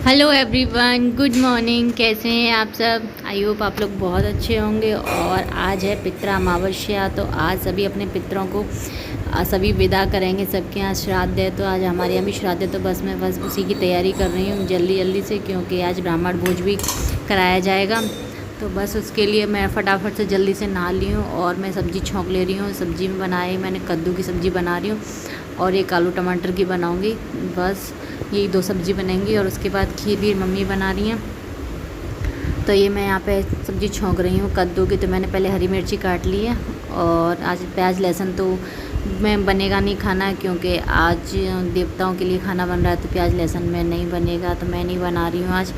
Hello everyone, good morning. कैसे हैं आप सब? आई होप आप लोग बहुत अच्छे होंगे। और आज है पितृ अमावस्या, तो आज सभी अपने पितरों को सभी विदा करेंगे। सबके यहाँ श्राद्ध है, तो आज हमारे यहाँ भी श्राद्ध है। तो बस उसी की तैयारी कर रही हूँ जल्दी जल्दी से, क्योंकि आज ब्राह्मण भोज भी कराया जाएगा। तो बस उसके लिए मैं फटाफट से जल्दी से नहा ली हूँ और मैं सब्ज़ी छौंक ले रही हूँ। सब्ज़ी में बनाई मैंने कद्दू की सब्ज़ी बना रही हूँ और एक आलू टमाटर की बनाऊँगी। बस यही दो सब्ज़ी बनेंगी और उसके बाद खीर भी मम्मी बना रही हैं। तो ये मैं यहाँ पे सब्ज़ी छौंक रही हूँ कद्दू की। तो मैंने पहले हरी मिर्ची काट ली है और आज प्याज लहसुन तो मैं बनेगा नहीं खाना, क्योंकि आज देवताओं के लिए खाना बन रहा है। तो प्याज लहसुन में नहीं बनेगा, तो मैं नहीं बना रही हूँ। आज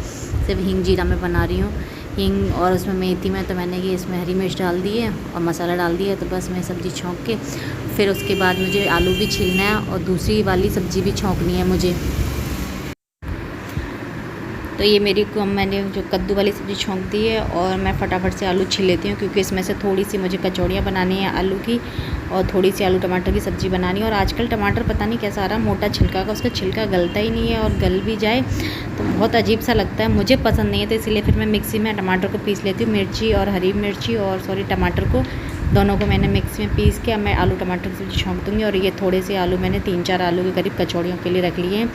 सिर्फ हींग जीरा में बना रही हूँ, हींग और उसमें मेथी में। तो मैंने ये इसमें हरी मिर्च डाल दी है और मसाला डाल दिया है। तो बस मैं सब्ज़ी छौंक के फिर उसके बाद मुझे आलू भी छीलना है और दूसरी वाली सब्ज़ी भी छौंकनी है मुझे। तो ये मैंने जो कद्दू वाली सब्ज़ी छौंक दी है और मैं फटाफट से आलू छील लेती हूँ, क्योंकि इसमें से थोड़ी सी मुझे कचौड़ियाँ बनानी है आलू की और थोड़ी सी आलू टमाटर की सब्ज़ी बनानी है। और आजकल टमाटर पता नहीं कैसा आ रहा, मोटा छिलका का, उसका छिलका गलता ही नहीं है, और गल भी जाए तो बहुत अजीब सा लगता है। मुझे पसंद नहीं है, तो इसीलिए फिर मैं मिक्सी में टमाटर को पीस लेती हूँ। मिर्ची और हरी मिर्ची और टमाटर को दोनों को मैंने मिक्सी में पीस के अब मैं आलू टमाटर की सब्ज़ी छौंक दूँगी। और ये थोड़े से आलू मैंने 3-4 आलू के करीब कचौड़ियों के लिए रख लिए हैं।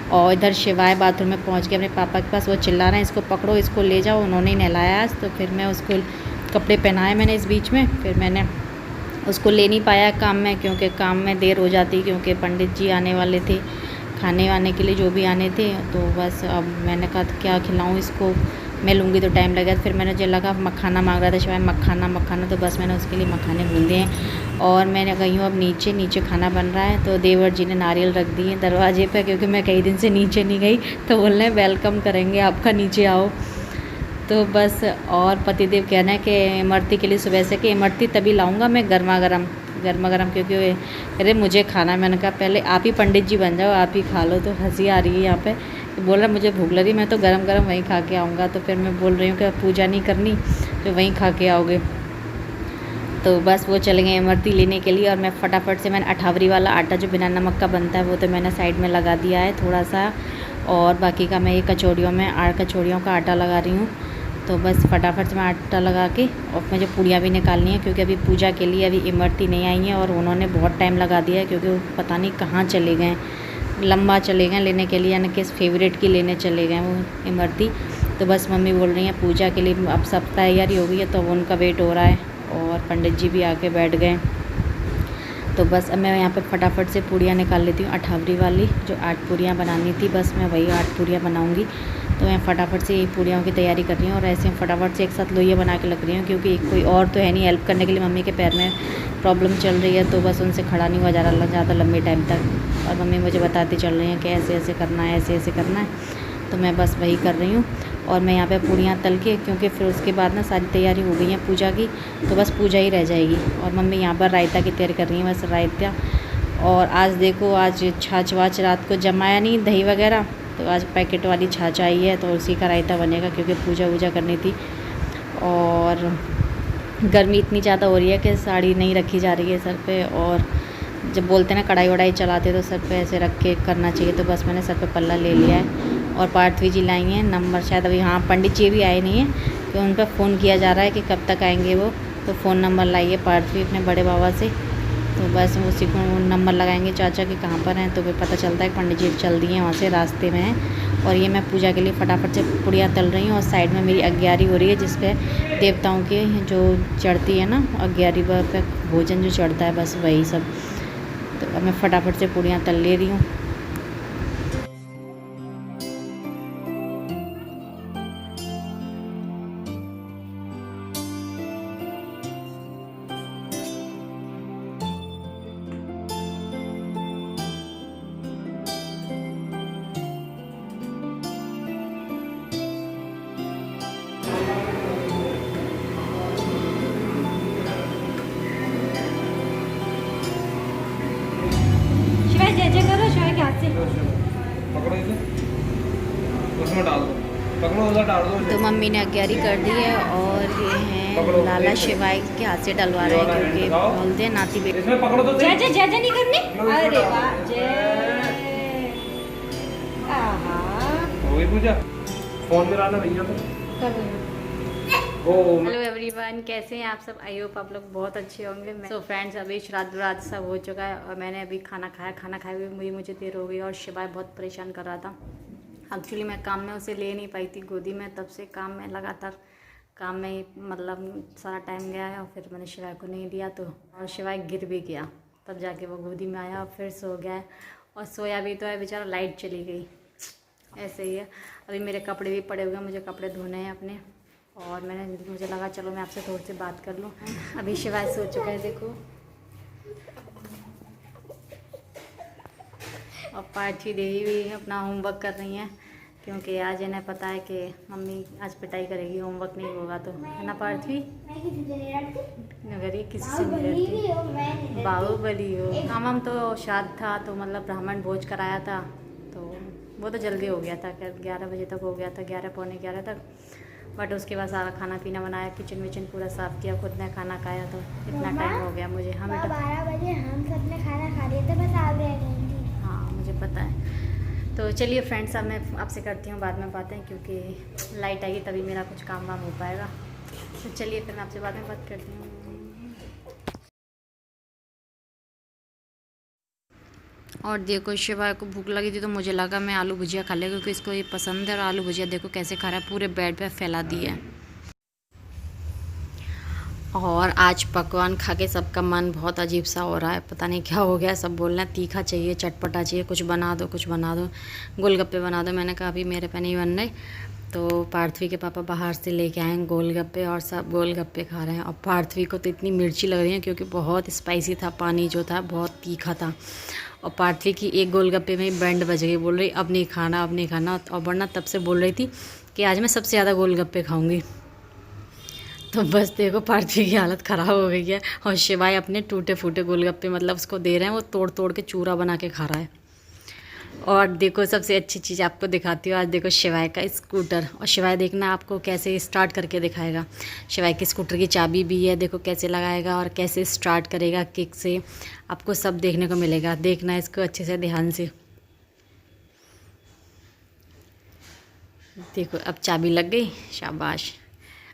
और इधर शिवाय बाथरूम में पहुंच गए अपने पापा के पास। वो चिल्ला रहे हैं इसको पकड़ो, इसको ले जाओ। उन्होंने ही नहलाया आज, तो फिर मैं उसको कपड़े पहनाए मैंने इस बीच में। फिर मैंने उसको ले नहीं पाया काम में, क्योंकि काम में देर हो जाती, क्योंकि पंडित जी आने वाले थे खाने वाने के लिए, जो भी आने थे। तो बस अब मैंने कहा क्या खिलाऊँ इसको, मैं लूँगी तो टाइम लगेगा। फिर मैंने जो लगा मखाना मांग रहा था शिवाय, मखाना, तो बस मैंने उसके लिए मखाने भून दिए हैं। और मैंने गई हूँ अब नीचे खाना बन रहा है। तो देवर जी ने नारियल रख दिए दरवाजे पे, क्योंकि मैं कई दिन से नीचे नहीं गई, तो बोल रहे हैं वेलकम करेंगे आपका, नीचे आओ। तो बस और पतिदेव कहना है कि इमरती के लिए सुबह से कि इमरती तभी लाऊंगा मैं गर्मा गर्म, क्योंकि अरे मुझे खाना। मैंने कहा पहले आप ही पंडित जी बन जाओ, आप ही खा लो। तो हंसी आ रही है यहाँ पे। बोल रहा मुझे भूख लगी, मैं तो गरम गरम वहीं खा के आऊँगा। तो फिर मैं बोल रही हूँ कि पूजा नहीं करनी, तो वहीं खा के आओगे। तो बस वो चले गए इमरती लेने के लिए। और मैं फटाफट से मैंने अठावरी वाला आटा जो बिना नमक का बनता है, वो तो मैंने साइड में लगा दिया है थोड़ा सा। और बाकी का मैं ये कचौड़ियों का आटा लगा रही हूँ। तो बस फटाफट से मैं आटा लगा के और मुझे पूड़ियाँ भी निकालनी है, क्योंकि अभी पूजा के लिए अभी इमरती नहीं आई है और उन्होंने बहुत टाइम लगा दिया है, क्योंकि वो पता नहीं कहाँ चले गए, लंबा चले गए लेने के लिए, यानी कि फेवरेट की लेने चले गए वो इमरती। तो बस मम्मी बोल रही हैं पूजा के लिए अब सब तैयारी हो गई है, तो उनका वेट हो रहा है और पंडित जी भी आके बैठ गए। तो बस अब मैं यहाँ पे फटाफट से पूड़ियाँ निकाल लेती हूँ। अठावरी वाली जो 8 पूड़ियाँ बनानी थी, बस मैं वही 8 पूड़ियाँ बनाऊँगी। तो मैं फटाफट से ये पूड़ियों की तैयारी कर रही हूँ और ऐसे फटाफट से एक साथ लोइयाँ बना के लग रही हूँ, क्योंकि कोई और तो है नहीं हेल्प करने के लिए। मम्मी के पैर में प्रॉब्लम चल रही है, तो बस उनसे खड़ा नहीं हुआ जा रहा ज़्यादा लंबे टाइम तक। और मम्मी मुझे बताती चल रही हैं कि ऐसे ऐसे करना है, ऐसे ऐसे करना है। तो मैं बस वही कर रही हूँ। और मैं यहाँ पे पूड़ियाँ तल के, क्योंकि फिर उसके बाद ना सारी तैयारी हो गई है पूजा की, तो बस पूजा ही रह जाएगी। और मम्मी यहाँ पर रायता की तैयारी कर रही है, बस रायता। और आज देखो, आज छाछ वाछ रात को जमाया नहीं, दही वगैरह, तो आज पैकेट वाली छाछ आई है, तो उसी का रायता बनेगा, क्योंकि पूजा वूजा करनी थी। और गर्मी इतनी ज़्यादा हो रही है कि साड़ी नहीं रखी जा रही है सर पे। और जब बोलते हैं ना कढ़ाई वढ़ाई चलाते, तो सर पे ऐसे रख के करना चाहिए। तो बस मैंने सर पे पल्ला ले लिया है। और पार्थवी जी लाई हैं नंबर, शायद अभी, हाँ पंडित जी भी आए नहीं हैं, तो उन पर फ़ोन किया जा रहा है कि कब तक आएंगे वो। तो फ़ोन नंबर लाई है पार्थवी अपने बड़े बाबा से। तो बस उसी को नंबर लगाएंगे चाचा के कहाँ पर हैं, तो फिर पता चलता है कि पंडित जी चल दिए हैं वहाँ से, रास्ते में हैं। और ये मैं पूजा के लिए फटाफट से पूड़ियाँ तल रही हूँ। और साइड में मेरी अग्यारी हो रही है, जिस पे देवताओं के जो चढ़ती है ना अग्यारी पर भोजन जो चढ़ता है, बस वही सब। तो अब मैं फटाफट से पूड़ियाँ तल ले रही हूँ। जय जय करो शिवाय के हाथ से। पकड़ो इसे, उसमें डाल दो, पकड़ो उधर डाल दो। तो मम्मी ने अग्यारी कर दी है और ये हैं लाला शिवाय के हाथ से डलवा रहे हैं, क्योंकि बोलते हैं नाती बेटी। इसमें पकड़ो तो जय जय जय जय नहीं करनी। अरे वाह, जय। आहा, हो गई पूजा फोन में लाना भैया कर रही हूँ। ओ हेलो एवरीवन, कैसे हैं आप सब? आई होप आप लोग बहुत अच्छे होंगे। सो फ्रेंड्स, अभी श्राद्ध सब हो चुका है और मैंने अभी खाना खाया। खाना खाए हुए मुझे देर हो गई और शिवाय बहुत परेशान कर रहा था। एक्चुअली मैं काम में उसे ले नहीं पाई थी गोदी में, तब से काम में लगातार काम में ही मतलब सारा टाइम गया है और फिर मैंने शिवाय को नहीं दिया तो और शिवाय गिर भी गया, तब जाके वो गोदी में आया और फिर सो गया है। और सोया भी तो है बेचारा, लाइट चली गई। ऐसे ही है। अभी मेरे कपड़े भी पड़े हुए हैं, मुझे कपड़े धोने हैं अपने, और मुझे लगा चलो मैं आपसे थोड़ी सी बात कर लूँ। अभी शिवाय सो चुका है देखो, और पार्थवी देवी भी अपना होमवर्क कर रही हैं क्योंकि आज इन्हें पता है कि मम्मी आज पिटाई करेगी, होमवर्क नहीं होगा तो, है ना पार्थवी? किसी से नहीं लड़ती, बाहुबली हो। हम तो श्राद्ध था तो मतलब ब्राह्मण भोज कराया था, तो वो तो जल्दी हो गया था, 11 बजे तक हो गया था, 11 पौने 11 तक। बट उसके बाद सारा खाना पीना बनाया, किचन विचन पूरा साफ़ किया, खुद ने खाना खाया, तो इतना टाइम हो गया मुझे। हाँ बेटा, 12 बजे हम सब ने खाना खा लिया था, बस आप रह गई थी। हाँ मुझे पता है। तो चलिए फ्रेंड्स, अब मैं आपसे करती हूँ बाद में बातें, क्योंकि लाइट आएगी तभी मेरा कुछ काम वाम हो पाएगा। तो चलिए फिर मैं आपसे बाद में बात करती हूँ। और देखो शिवाय को भूख लगी थी तो मुझे लगा मैं आलू भुजिया खा ले, क्योंकि इसको ये पसंद है। और आलू भुजिया देखो कैसे खा रहा है, पूरे बेड पे फैला दिया है। और आज पकवान खा के सबका मन बहुत अजीब सा हो रहा है, पता नहीं क्या हो गया। सब बोल रहे हैं तीखा चाहिए, चटपटा चाहिए, कुछ बना दो, कुछ बना दो, गोलगप्पे बना दो। मैंने कहा अभी मेरे पे नहीं बन रहे। तो पार्थवी के पापा बाहर से लेके आए हैं गोलगप्पे, और सब गोलगप्पे खा रहे हैं। और पार्थवी को तो इतनी मिर्ची लग रही है क्योंकि बहुत स्पाइसी था, पानी जो था बहुत तीखा था। और पार्थवी की एक गोलगप्पे में ही बैंड बज गई, बोल रही अब नहीं खाना, अब नहीं खाना। और वरना तब से बोल रही थी कि आज मैं सबसे ज़्यादा गोलगप्पे खाऊंगी। तो बस देखो पार्थवी की हालत ख़राब हो गई है। और शिवाय अपने टूटे फूटे गोलगप्पे मतलब उसको दे रहे हैं, वो तोड़ तोड़ के चूरा बना के खा रहा है। और देखो सबसे अच्छी चीज़ आपको दिखाती हूँ आज, देखो शिवाय का स्कूटर। और शिवाय देखना आपको कैसे स्टार्ट करके दिखाएगा। शिवाय के स्कूटर की चाबी भी है, देखो कैसे लगाएगा और कैसे स्टार्ट करेगा किक से, आपको सब देखने को मिलेगा। देखना इसको अच्छे से ध्यान से। देखो अब चाबी लग गई, शाबाश।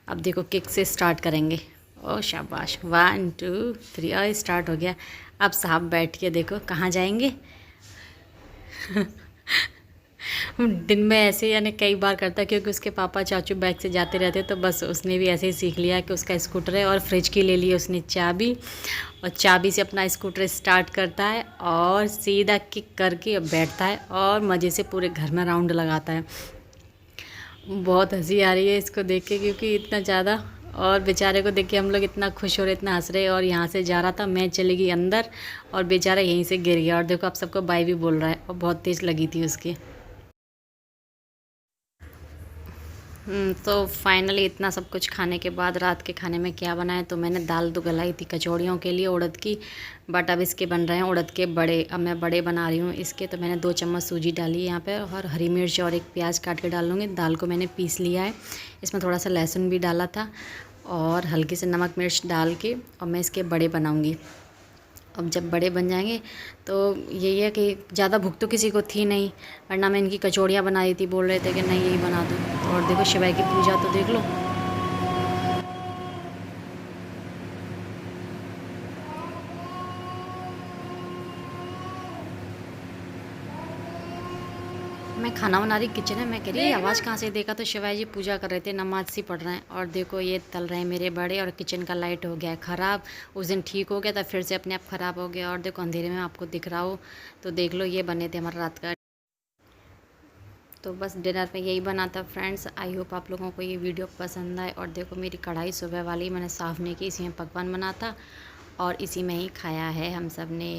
अब देखो किक से स्टार्ट करेंगे, ओ शाबाश, 1 2 3 और स्टार्ट हो गया। अब साहब बैठ के देखो कहाँ जाएंगे। दिन में ऐसे यानी कई बार करता है, क्योंकि उसके पापा चाचू बाइक से जाते रहते, तो बस उसने भी ऐसे ही सीख लिया कि उसका स्कूटर है। और फ्रिज की ले ली उसने चाबी, और चाबी से अपना स्कूटर स्टार्ट करता है और सीधा किक करके बैठता है और मज़े से पूरे घर में राउंड लगाता है। बहुत हंसी आ रही है इसको देख के, क्योंकि इतना ज़्यादा, और बेचारे को देख के हम लोग इतना खुश हो रहे, इतना हंस रहे। और यहाँ से जा रहा था, मैं चली गई अंदर और बेचारा यहीं से गिर गया। और देखो आप सबको बाय भी बोल रहा है, और बहुत तेज़ लगी थी उसकी। तो फाइनली इतना सब कुछ खाने के बाद रात के खाने में क्या बनाया, तो मैंने दाल तो गलाई थी कचौड़ियों के लिए उड़द की, बट अब इसके बन रहे हैं उड़द के बड़े। अब मैं बड़े बना रही हूँ इसके। तो मैंने 2 चम्मच सूजी डाली है यहाँ पे, और हरी मिर्च और एक प्याज काट के डाल लूँगी। दाल को मैंने पीस लिया है, इसमें थोड़ा सा लहसुन भी डाला था, और हल्की से नमक मिर्च डाल के, और मैं इसके बड़े बनाऊँगी। अब जब बड़े बन जाएंगे तो यही है कि ज़्यादा भूख तो किसी को थी नहीं, वरना मैं इनकी कचौड़ियाँ बना दी थी। बोल रहे थे कि नहीं यही बना दूँ। और देखो शिवाय की पूजा तो देख लो। मैं खाना बना रही किचन है, मैं कह रही आवाज़ कहाँ से, देखा तो शिवाय जी पूजा कर रहे थे, नमाज सी पढ़ रहे हैं। और देखो ये तल रहे हैं मेरे बड़े, और किचन का लाइट हो गया है ख़राब। उस दिन ठीक हो गया था, फिर से अपने आप ख़राब हो गया। और देखो अंधेरे में आपको दिख रहा हो तो देख लो, ये बने थे हमारा रात का। तो बस डिनर में यही बना था फ्रेंड्स। आई होप आप लोगों को ये वीडियो पसंद आए। और देखो मेरी कढ़ाई सुबह वाली मैंने साफ़ नहीं की, इसी में पकवान बना था और इसी में ही खाया है हम सब ने।